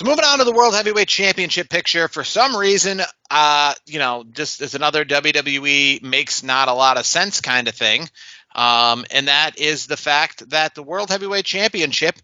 So moving on to the World Heavyweight Championship picture, for some reason, just as another WWE makes not a lot of sense kind of thing. And that is the fact that the World Heavyweight Championship,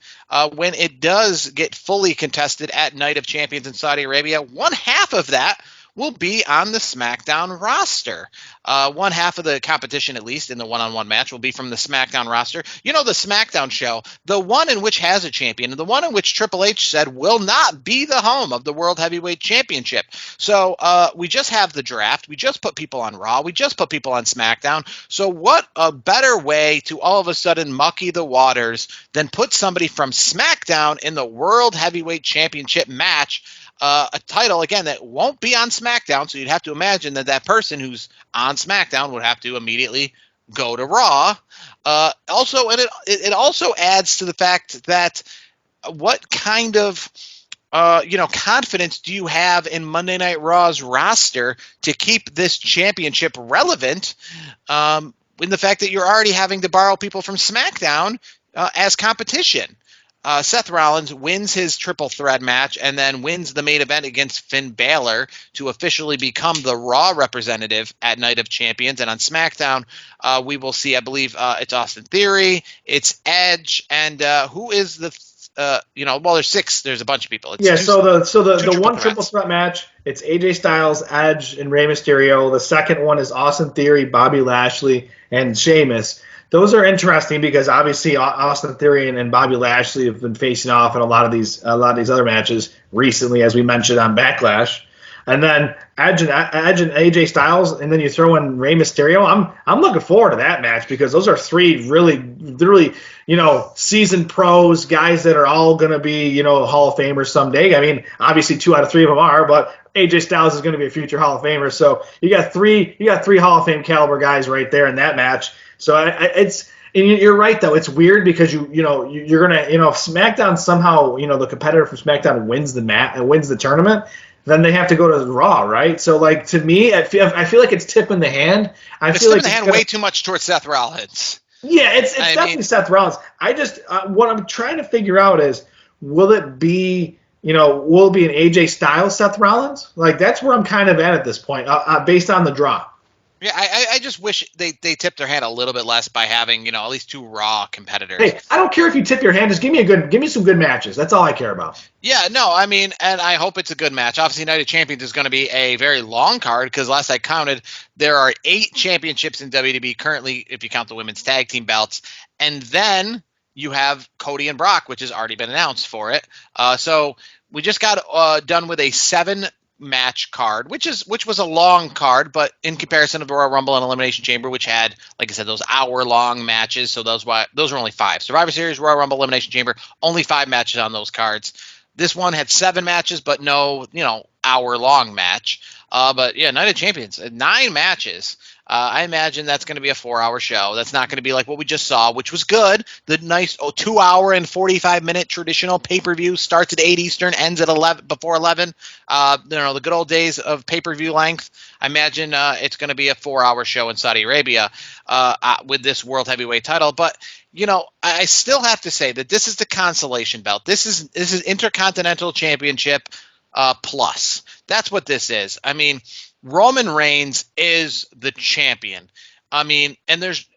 when it does get fully contested at Night of Champions in Saudi Arabia, one half of that will be on the SmackDown roster. One half of the competition, at least in the one-on-one match, will be from the SmackDown roster. You know, the SmackDown show, the one in which has a champion, and the one in which Triple H said will not be the home of the World Heavyweight Championship. So we just have the draft. We just put people on Raw. We just put people on SmackDown. So what a better way to all of a sudden mucky the waters than put somebody from SmackDown in the World Heavyweight Championship match, a title, again, that won't be on SmackDown, so you'd have to imagine that that person who's on SmackDown would have to immediately go to Raw. Also, and it also adds to the fact that what kind of confidence do you have in Monday Night Raw's roster to keep this championship relevant in the fact that you're already having to borrow people from SmackDown as competition? Seth Rollins wins his triple threat match and then wins the main event against Finn Balor to officially become the Raw representative at Night of Champions. And on SmackDown, we will see, I believe it's Austin Theory, it's Edge, and who is the there's six. There's a bunch of people. So the one triple threat match, it's AJ Styles, Edge, and Rey Mysterio. The second one is Austin Theory, Bobby Lashley, and Sheamus. Those are interesting because obviously Austin Theory and Bobby Lashley have been facing off in a lot of these other matches recently, as we mentioned on Backlash. And then Edge and AJ Styles, and then you throw in Rey Mysterio. I'm looking forward to that match because those are three really seasoned pros, guys that are all going to be Hall of Famers someday. I mean, obviously 2 out of 3 of them are, but AJ Styles is going to be a future Hall of Famer. So you got three Hall of Fame caliber guys right there in that match. So you're right though. It's weird because you're gonna if SmackDown somehow the competitor from SmackDown wins the tournament, then they have to go to Raw, right? So like to me, I feel like it's tipping the hand. It's tipping the hand way too much towards Seth Rollins. Yeah, it's definitely Seth Rollins. I just what I'm trying to figure out is will it be an AJ Styles Seth Rollins? Like that's where I'm kind of at this point based on the draw. Yeah, I just wish they tipped their hand a little bit less by having, at least 2 Raw competitors. Hey, I don't care if you tip your hand. Just give me some good matches. That's all I care about. Yeah, no, I mean, and I hope it's a good match. Obviously, Night of Champions is going to be a very long card because last I counted, there are 8 championships in WWE currently, if you count the women's tag team belts. And then you have Cody and Brock, which has already been announced for it. So we just got done with a 7-match card, which was a long card, but in comparison to the Royal Rumble and Elimination Chamber, which had, like I said, those hour-long matches, so those were only 5. Survivor Series, Royal Rumble, Elimination Chamber, only 5 matches on those cards. This one had 7 matches, but no, hour-long match. But yeah, Night of Champions, 9 matches. I imagine that's going to be a 4-hour show. That's not going to be like what we just saw, which was good. The nice 2-hour and 45-minute traditional pay-per-view starts at 8 Eastern, ends at 11 before 11. The good old days of pay-per-view length. I imagine it's going to be a 4-hour show in Saudi Arabia with this World Heavyweight title. But I still have to say that this is the consolation belt. This is Intercontinental Championship plus. That's what this is. I mean, Roman Reigns is the champion. I mean, and there's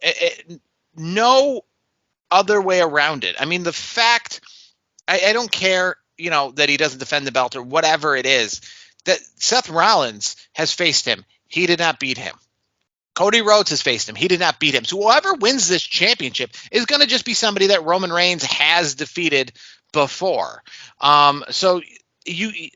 no other way around it. I mean, the fact I don't care, that he doesn't defend the belt or whatever it is, that Seth Rollins has faced him. He did not beat him. Cody Rhodes has faced him. He did not beat him. So whoever wins this championship is going to just be somebody that Roman Reigns has defeated before. So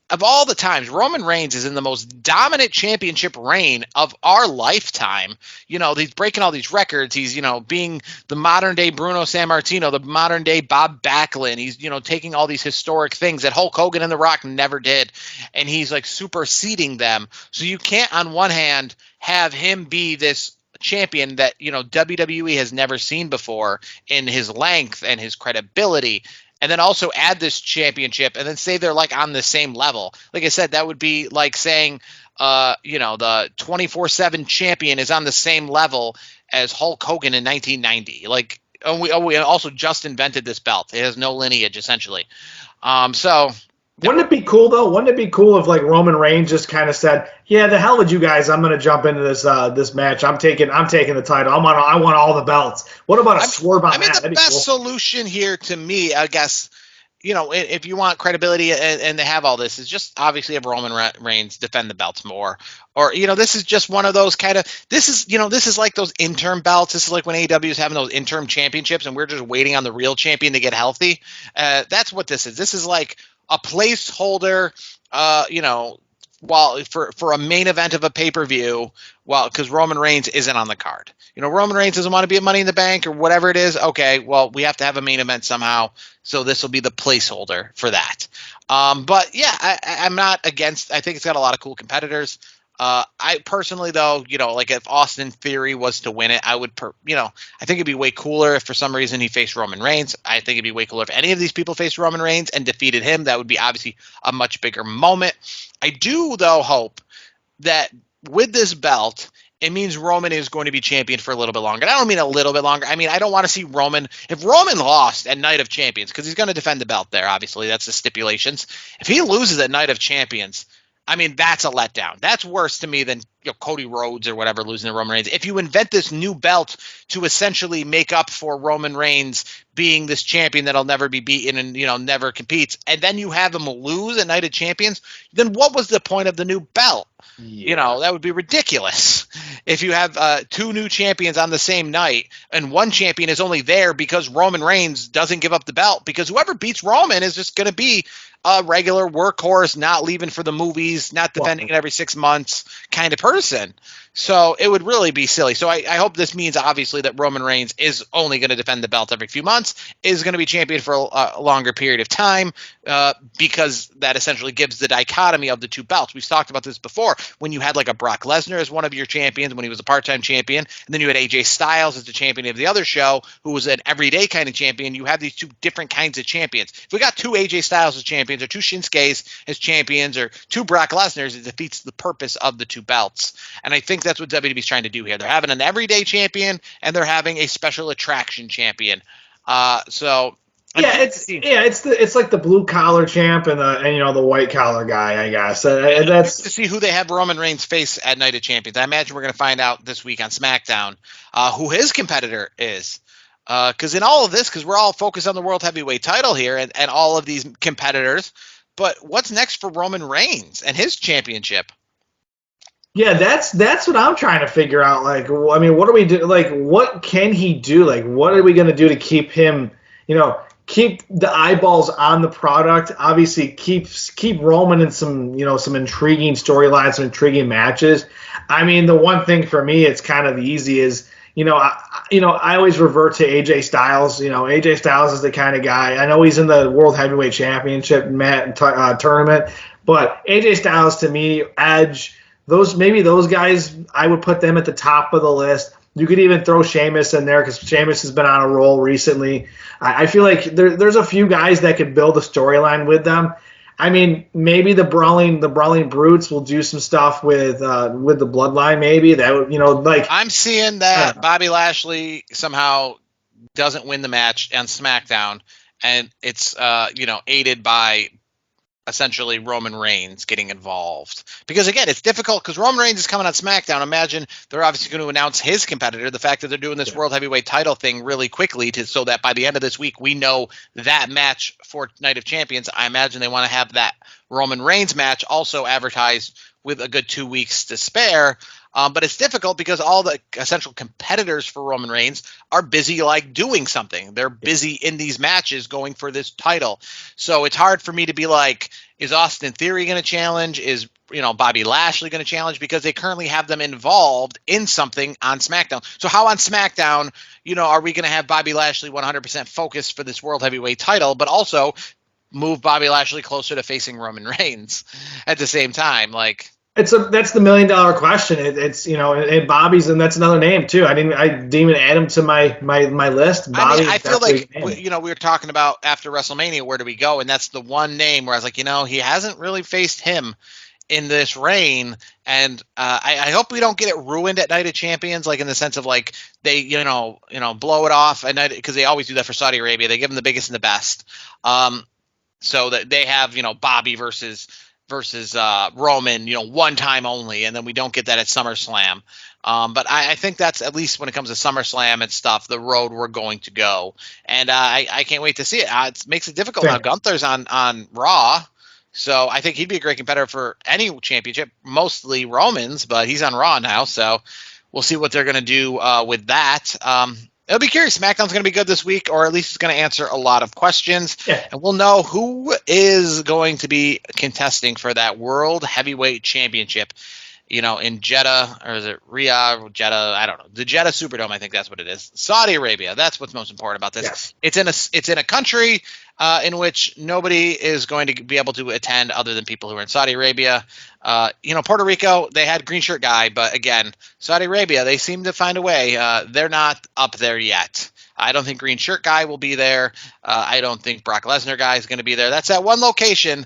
of all the times, Roman Reigns is in the most dominant championship reign of our lifetime. He's breaking all these records. He's, being the modern day Bruno Sammartino, the modern day Bob Backlund. He's, taking all these historic things that Hulk Hogan and The Rock never did. And he's like superseding them. So you can't, on one hand, have him be this champion that, WWE has never seen before in his length and his credibility, and then also add this championship and then say they're like on the same level. Like I said, that would be like saying, the 24/7 champion is on the same level as Hulk Hogan in 1990. Like, we also just invented this belt. It has no lineage, essentially. So Wouldn't it be cool though? Wouldn't it be cool if like Roman Reigns just kind of said, "Yeah, the hell with you guys. I'm going to jump into this match. I'm taking the title. I want all the belts." What about a swerve on that? The That'd be best cool. solution here to me, I guess, if you want credibility and they have all this, is just obviously have Roman Reigns defend the belts more. Or, this is just one of those this is like those interim belts. This is like when AEW is having those interim championships and we're just waiting on the real champion to get healthy. That's what this is. This is like a placeholder, while for a main event of a pay-per-view, because Roman Reigns isn't on the card. Roman Reigns doesn't want to be at Money in the Bank or whatever it is. Okay, well, we have to have a main event somehow, so this will be the placeholder for that. But yeah, I'm not against. I think it's got a lot of cool competitors. I personally, though, like if Austin Theory was to win it, I would, I think it'd be way cooler if for some reason he faced Roman Reigns. I think it'd be way cooler if any of these people faced Roman Reigns and defeated him. That would be obviously a much bigger moment. I do, though, hope that with this belt, it means Roman is going to be champion for a little bit longer. And I don't mean a little bit longer. I mean, I don't want to see Roman. If Roman lost at Night of Champions, because he's going to defend the belt there, obviously, that's the stipulations. If he loses at Night of Champions, I mean, that's a letdown. That's worse to me than Cody Rhodes or whatever losing to Roman Reigns. If you invent this new belt to essentially make up for Roman Reigns being this champion that'll never be beaten and never competes, and then you have him lose at Night of Champions, then what was the point of the new belt? Yeah. That would be ridiculous if you have two new champions on the same night and one champion is only there because Roman Reigns doesn't give up the belt, because whoever beats Roman is just going to be a regular workhorse, not leaving for the movies, not defending it every 6 months kind of person. So it would really be silly. So I hope this means, obviously, that Roman Reigns is only going to defend the belt every few months, is going to be champion for a longer period of time, because that essentially gives the dichotomy of the two belts. We've talked about this before. When you had like a Brock Lesnar as one of your champions when he was a part-time champion, and then you had AJ Styles as the champion of the other show, who was an everyday kind of champion, you have these two different kinds of champions. If we got two AJ Styles as champions, or two Shinsuke's as champions, or two Brock Lesnar's, it defeats the purpose of the two belts. And I think that's what WWE's trying to do here. They're having an everyday champion and they're having a special attraction champion. It's like the blue collar champ and the white collar guy, I guess. That's to see who they have Roman Reigns face at Night of Champions. I imagine we're going to find out this week on SmackDown who his competitor is. Because in all of this, because we're all focused on the World Heavyweight title here and all of these competitors, but what's next for Roman Reigns and his championship? Yeah, that's what I'm trying to figure out. Like, I mean, what do we do? Like, what can he do? Like, what are we going to do to keep him, keep the eyeballs on the product? Obviously, keep Roman in some intriguing storylines, some intriguing matches. I mean, the one thing for me, it's kind of easy is, I always revert to AJ Styles. AJ Styles is the kind of guy. I know he's in the World Heavyweight Championship tournament, but AJ Styles, to me, Edge, those guys, I would put them at the top of the list. You could even throw Sheamus in there because Sheamus has been on a roll recently. I feel like there's a few guys that could build a storyline with them. I mean, maybe the brawling brutes will do some stuff with the bloodline. Maybe that would, like, I'm seeing that Bobby Lashley somehow doesn't win the match on SmackDown, and it's aided by essentially Roman Reigns getting involved. Because again, it's difficult because Roman Reigns is coming on SmackDown. Imagine they're obviously going to announce his competitor. The fact that they're doing this World Heavyweight title thing really quickly so that by the end of this week, we know that match for Night of Champions. I imagine they want to have that Roman Reigns match also advertised with a good 2 weeks to spare. But it's difficult because all the essential competitors for Roman Reigns are busy doing something. They're busy in these matches going for this title. So it's hard for me to be like, is Austin Theory going to challenge? Is Bobby Lashley going to challenge? Because they currently have them involved in something on SmackDown. So how on SmackDown, are we going to have Bobby Lashley 100% focused for this World Heavyweight title, but also move Bobby Lashley closer to facing Roman Reigns at the same time? That's the $1 million question. It's and Bobby's, and that's another name too. I didn't even add him to my list. Bobby, I feel like we were talking about after WrestleMania, where do we go? And that's the one name where I was like, he hasn't really faced him in this reign, and I hope we don't get it ruined at Night of Champions, in the sense of they blow it off at night, because they always do that for Saudi Arabia. They give them the biggest and the best. so that they have, Bobby versus Roman, one time only, and then we don't get that at SummerSlam. But I think that's, at least when it comes to SummerSlam and stuff, the road we're going to go, and I can't wait to see it. It makes it difficult now. Gunther's on Raw, so I think he'd be a great competitor for any championship, mostly Roman's, but he's on Raw now, so we'll see what they're going to do with that. It'll be curious. SmackDown's going to be good this week, or at least it's going to answer a lot of questions. Yeah. And we'll know who is going to be contesting for that World Heavyweight Championship, in Jeddah, or is it Riyadh, Jeddah? I don't know. The Jeddah Superdome, I think that's what it is. Saudi Arabia. That's what's most important about this. Yes. It's in a country in which nobody is going to be able to attend other than people who are in Saudi Arabia. Puerto Rico, they had Green Shirt Guy, but again, Saudi Arabia, they seem to find a way. They're not up there yet. I don't think Green Shirt Guy will be there. I don't think Brock Lesnar Guy is going to be there. That's at one location.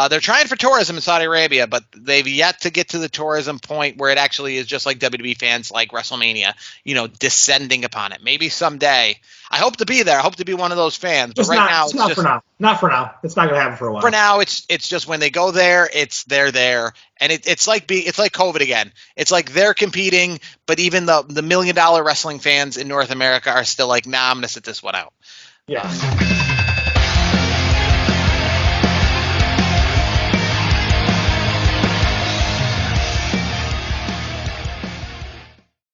They're trying for tourism in Saudi Arabia, but they've yet to get to the tourism point where it actually is just like WWE fans like WrestleMania, descending upon it. Maybe someday. I hope to be there. I hope to be one of those fans. But right now, it's not for now. Not for now. It's not going to happen for a while. For now, it's just when they go there, they're there, and it's like COVID again. It's like they're competing, but even the $1 million wrestling fans in North America are still like, nah, I'm going to sit this one out. Yes.